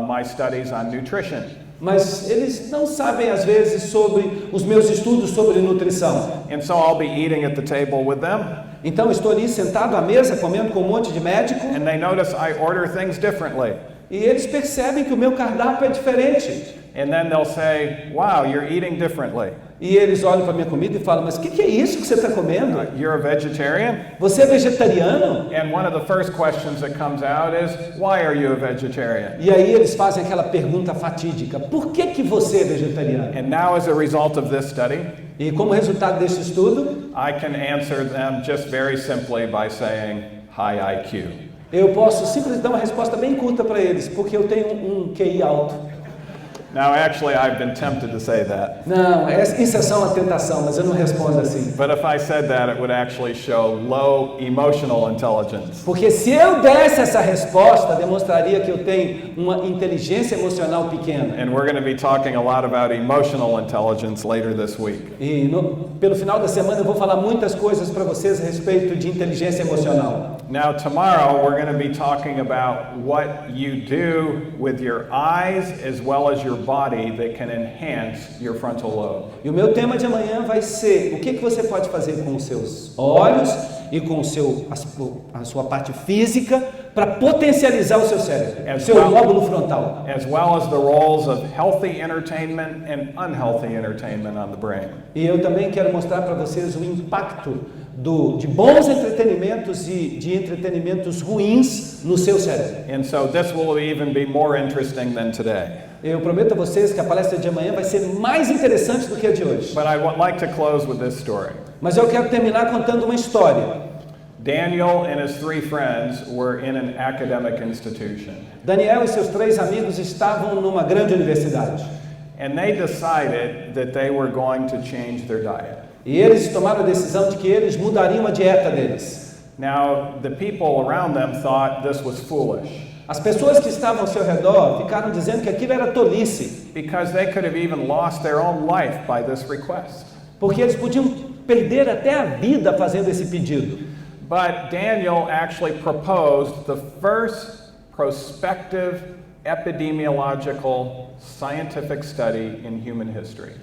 my studies on nutrition. Mas eles não sabem às vezes sobre os meus estudos sobre nutrição. And so I'll be eating at the table with them. Então estou ali sentado à mesa comendo com um monte de médico And they notice I order things differently. e eles percebem que o meu cardápio é diferente. And then they'll say, wow, you're eating differently. E eles olham para a minha comida e falam, mas o que é isso que você está comendo? You're a vegetarian? Você é vegetariano? And one of the first questions that comes out is, why are you a vegetarian? E aí eles fazem aquela pergunta fatídica, por que você é vegetariano? And now as a result of this study, E como resultado desse estudo, I can answer them just very simply by saying, high IQ. eu posso simplesmente dar uma resposta bem curta para eles, porque eu tenho um QI alto. Now, actually, I've been tempted to say that. Não, isso é só uma tentação, mas eu não respondo assim. But if I said that, it would actually show low emotional intelligence. Porque se eu desse essa resposta, demonstraria que eu tenho uma inteligência emocional pequena. And we're going to be talking a lot about emotional intelligence later this week. E pelo final da semana eu vou falar muitas coisas para vocês a respeito de inteligência emocional. Now, tomorrow, we're going to be talking about what you do with your eyes as well as your body that can enhance your frontal lobe. E o meu tema de amanhã vai ser o que você pode fazer com os seus olhos e com a sua parte física para potencializar o seu cérebro, o seu lóbulo frontal. As well as the roles of healthy entertainment and unhealthy entertainment on the brain. E eu também quero mostrar para vocês o impacto de bons entretenimentos e de entretenimentos ruins no seu cérebro. And so this will even be more interesting than today. Eu prometo a vocês que a palestra de amanhã vai ser mais interessante do que a de hoje. But I would like to close with this story. Mas eu quero terminar contando uma história. Daniel and his 3 friends were in an academic institution. Daniel e seus 3 amigos estavam numa grande universidade. And they decided that they were going to change their diet. E eles tomaram a decisão de que eles mudariam a dieta deles. Now, the people around them thought this was foolish. As pessoas que estavam ao seu redor ficaram dizendo que aquilo era tolice. Because they could have even lost their own life by this request. Porque eles podiam perder até a vida fazendo esse pedido. But Daniel actually proposed the first prospective epidemiological scientific study in human history.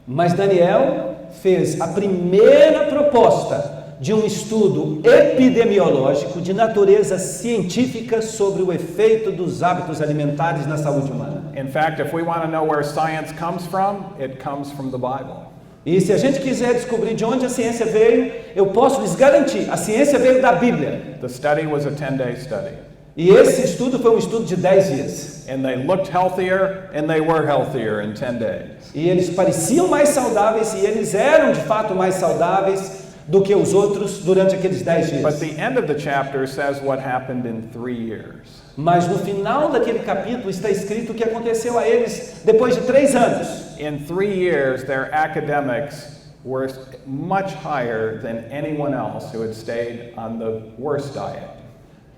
Mas Daniel fez a primeira proposta de um estudo epidemiológico de natureza científica sobre o efeito dos hábitos alimentares na saúde humana. In fact, if we want to know where science comes from, it comes from the Bible. E se a gente quiser descobrir de onde a ciência veio, eu posso lhes garantir, a ciência veio da Bíblia. The study was a 10-day study. E esse estudo foi um estudo de 10 dias. And they looked healthier and they were healthier in 10 days. E eles pareciam mais saudáveis e eles eram de fato mais saudáveis do que os outros durante aqueles 10 dias. But the end of the chapter says what happened in 3 years. Mas no final daquele capítulo está escrito o que aconteceu a eles depois de 3 anos. In 3 years, their academics were much higher than anyone else who had stayed on the worst diet.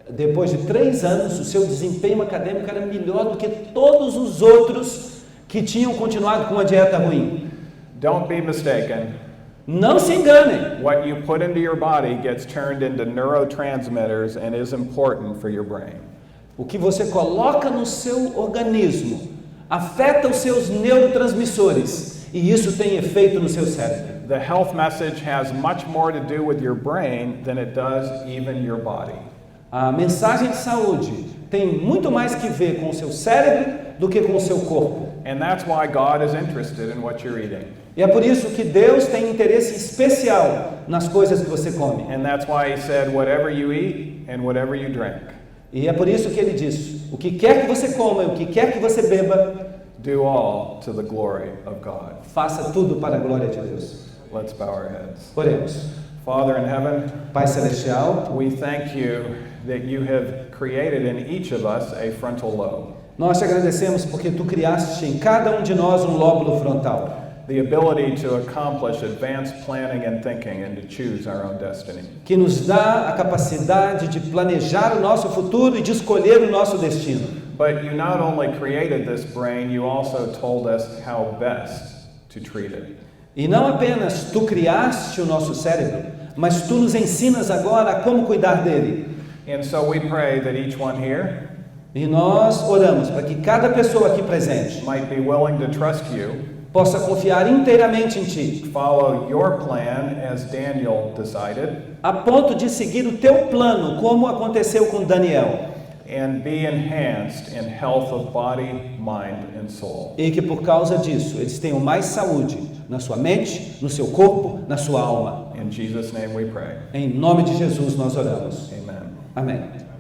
Depois de 3 anos, o seu desempenho acadêmico era melhor do que todos os outros que tinham continuado com a dieta ruim. Don't be mistaken. Não se enganem. What you put into your body gets turned into neurotransmitters and is important for your brain. O que você coloca no seu organismo afeta os seus neurotransmissores e isso tem efeito no seu cérebro. The health message has much more to do with your brain than it does even your body. A mensagem de saúde tem muito mais que ver com o seu cérebro do que com o seu corpo. And that's why God is interested in what you're eating. E é por isso que Deus tem interesse especial nas coisas que você come. And that's why he said whatever you eat and whatever you drink. E é por isso que ele diz: o que quer que você coma, o que quer que você beba, do all to the glory of God. Faça tudo para a glória de Deus. Let's bow our heads. Oremos. Father in heaven, Pai celestial, we thank you that you have created in each of us a frontal lobe. Nós te agradecemos porque tu criaste em cada um de nós um lóbulo frontal. The ability to accomplish advanced planning and thinking and to choose our own destiny. Que nos dá a capacidade de planejar o nosso futuro e de escolher o nosso destino. But you not only created this brain, you also told us how best to treat it. E não apenas tu criaste o nosso cérebro, mas tu nos ensinas agora a como cuidar dele. And so we pray that each one here E nós oramos para que cada pessoa aqui presente might be willing to trust you, possa confiar inteiramente em ti, follow your plan as Daniel decided, a ponto de seguir o teu plano, como aconteceu com Daniel. and be enhanced in health of body, mind, and soul. E que por causa disso eles tenham mais saúde na sua mente, no seu corpo, na sua alma. In Jesus' name we pray. Em nome de Jesus nós oramos. Amen. Amém.